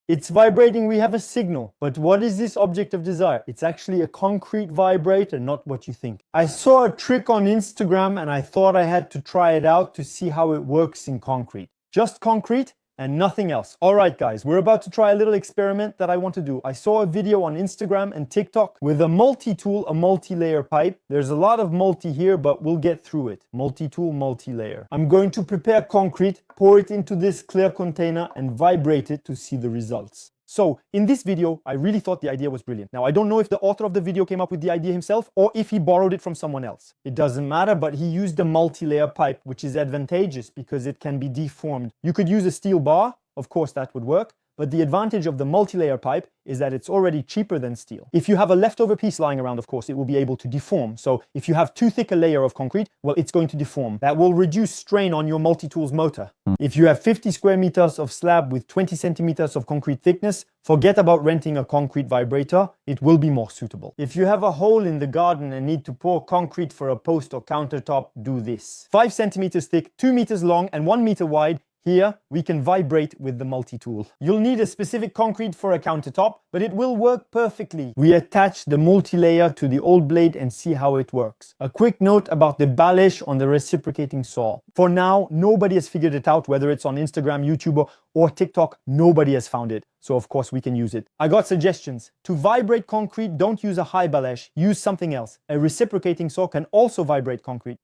It's vibrating, we have a signal. But what is this object of desire? It's actually a concrete vibrator, not what you think. I saw a trick on Instagram and I thought I had to try it out to see how it works in concrete. Just concrete and nothing else. All right, guys, we're about to try a little experiment that I want to do. I saw a video on Instagram and TikTok with a multi-tool, a multi-layer pipe. There's a lot of multi here, but we'll get through it. Multi-tool, multi-layer. I'm going to prepare concrete, pour it into this clear container and vibrate it to see the results. So in this video, I really thought the idea was brilliant. Now, I don't know if the author of the video came up with the idea himself or if he borrowed it from someone else. It doesn't matter, but he used a multi-layer pipe, which is advantageous because it can be deformed. You could use a steel bar, of course that would work, but the advantage of the multi-layer pipe is that it's already cheaper than steel. If you have a leftover piece lying around, of course, it will be able to deform. So if you have too thick a layer of concrete, well, it's going to deform. That will reduce strain on your multi-tool's motor. If you have 50 square meters of slab with 20 centimeters of concrete thickness, forget about renting a concrete vibrator. It will be more suitable. If you have a hole in the garden and need to pour concrete for a post or countertop, do this. 5 centimeters thick, 2 meters long, and 1 meter wide. Here, we can vibrate with the multi-tool. You'll need a specific concrete for a countertop, but it will work perfectly. We attach the multi-layer to the old blade and see how it works. A quick note about the balash on the reciprocating saw. For now, nobody has figured it out, whether it's on Instagram, YouTube, or TikTok, nobody has found it. So of course we can use it. I got suggestions. To vibrate concrete, don't use a high balash, use something else. A reciprocating saw can also vibrate concrete.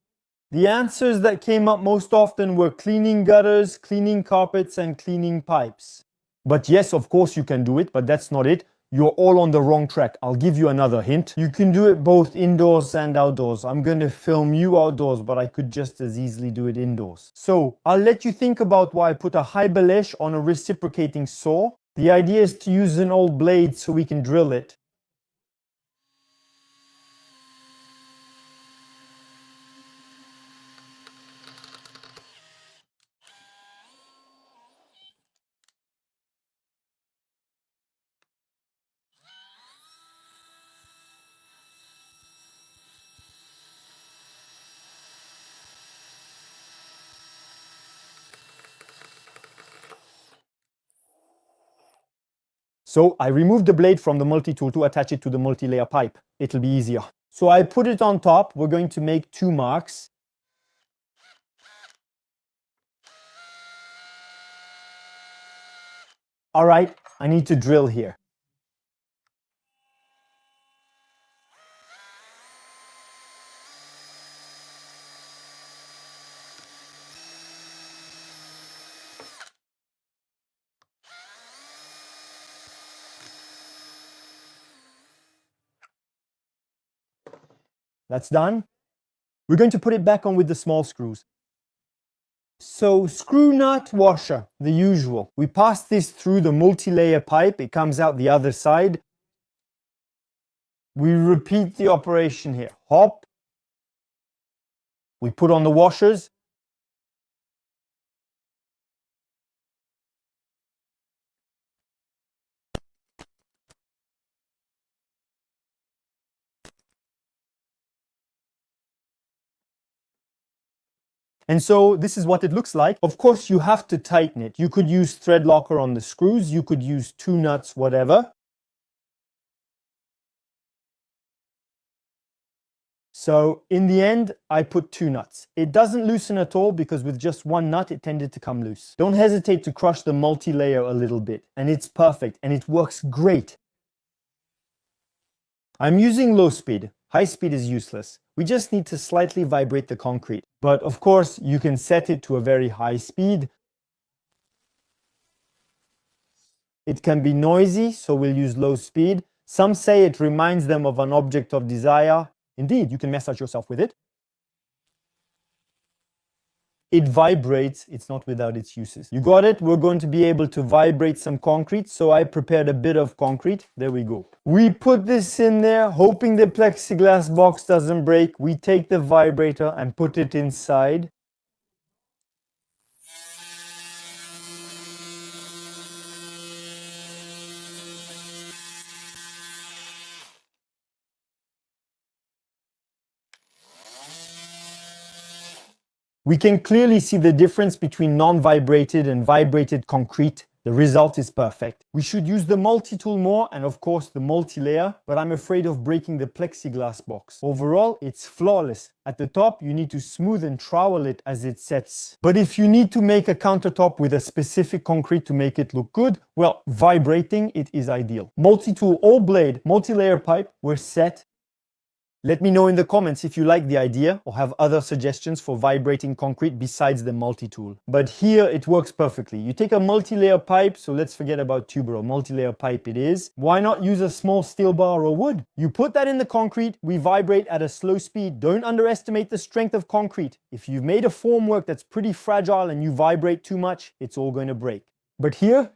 The answers that came up most often were cleaning gutters, cleaning carpets, and cleaning pipes. But yes, of course you can do it, but that's not it. You're all on the wrong track. I'll give you another hint. You can do it both indoors and outdoors. I'm going to film you outdoors, but I could just as easily do it indoors. So I'll let you think about why I put a high balash on a reciprocating saw. The idea is to use an old blade so we can drill it. So I removed the blade from the multi-tool to attach it to the multi-layer pipe. It'll be easier. So I put it on top. We're going to make 2 marks. All right, I need to drill here. That's done. We're going to put it back on with the small screws. So screw nut washer, the usual. We pass this through the multi-layer pipe. It comes out the other side. We repeat the operation here. Hop. We put on the washers. And so this is what it looks like. Of course, you have to tighten it. You could use thread locker on the screws. You could use 2 nuts, whatever. So in the end, I put 2 nuts. It doesn't loosen at all because with just 1 nut, it tended to come loose. Don't hesitate to crush the multi-layer a little bit. And it's perfect and it works great. I'm using low speed. High speed is useless. We just need to slightly vibrate the concrete. But of course, you can set it to a very high speed. It can be noisy, so we'll use low speed. Some say it reminds them of an object of desire. Indeed, you can massage yourself with it. It vibrates, it's not without its uses. You got it? We're going to be able to vibrate some concrete, so I prepared a bit of concrete. There we go. We put this in there, hoping the plexiglass box doesn't break. We take the vibrator and put it inside. We can clearly see the difference between non-vibrated and vibrated concrete. The result is perfect. We should use the Multitool more and of course the Multilayer, but I'm afraid of breaking the plexiglass box. Overall, it's flawless. At the top, you need to smooth and trowel it as it sets. But if you need to make a countertop with a specific concrete to make it look good, well, vibrating, it is ideal. Multitool all blade, multi-layer pipe were set. Let me know in the comments if you like the idea or have other suggestions for vibrating concrete besides the Multitool. But here it works perfectly. You take a multi-layer pipe, so let's forget about tubular, multi-layer pipe it is. Why not use a small steel bar or wood? You put that in the concrete, we vibrate at a slow speed. Don't underestimate the strength of concrete. If you've made a formwork that's pretty fragile and you vibrate too much, it's all going to break. But here,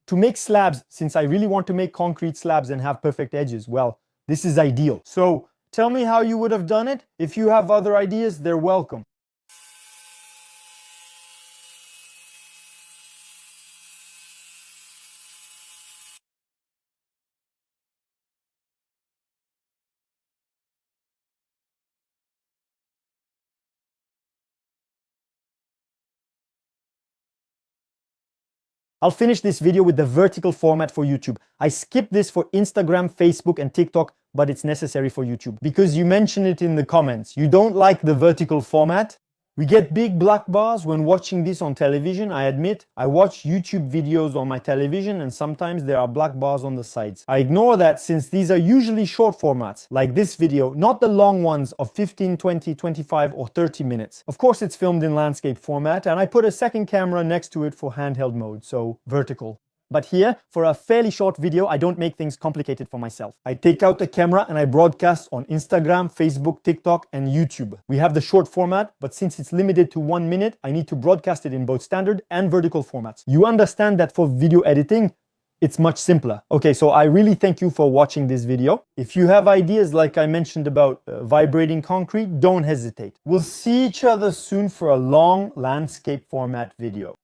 to make slabs, since I really want to make concrete slabs and have perfect edges, well, this is ideal. So tell me how you would have done it. If you have other ideas, they're welcome. I'll finish this video with the vertical format for YouTube. I skipped this for Instagram, Facebook, and TikTok, but it's necessary for YouTube because you mention it in the comments. You don't like the vertical format? We get big black bars when watching this on television. I admit, I watch YouTube videos on my television and sometimes there are black bars on the sides. I ignore that since these are usually short formats, like this video, not the long ones of 15, 20, 25 or 30 minutes. Of course it's filmed in landscape format and I put a second camera next to it for handheld mode, so vertical. But here, for a fairly short video, I don't make things complicated for myself. I take out the camera and I broadcast on Instagram, Facebook, TikTok, and YouTube. We have the short format, but since it's limited to 1 minute, I need to broadcast it in both standard and vertical formats. You understand that for video editing, it's much simpler. Okay, so I really thank you for watching this video. If you have ideas like I mentioned about vibrating concrete, don't hesitate. We'll see each other soon for a long landscape format video.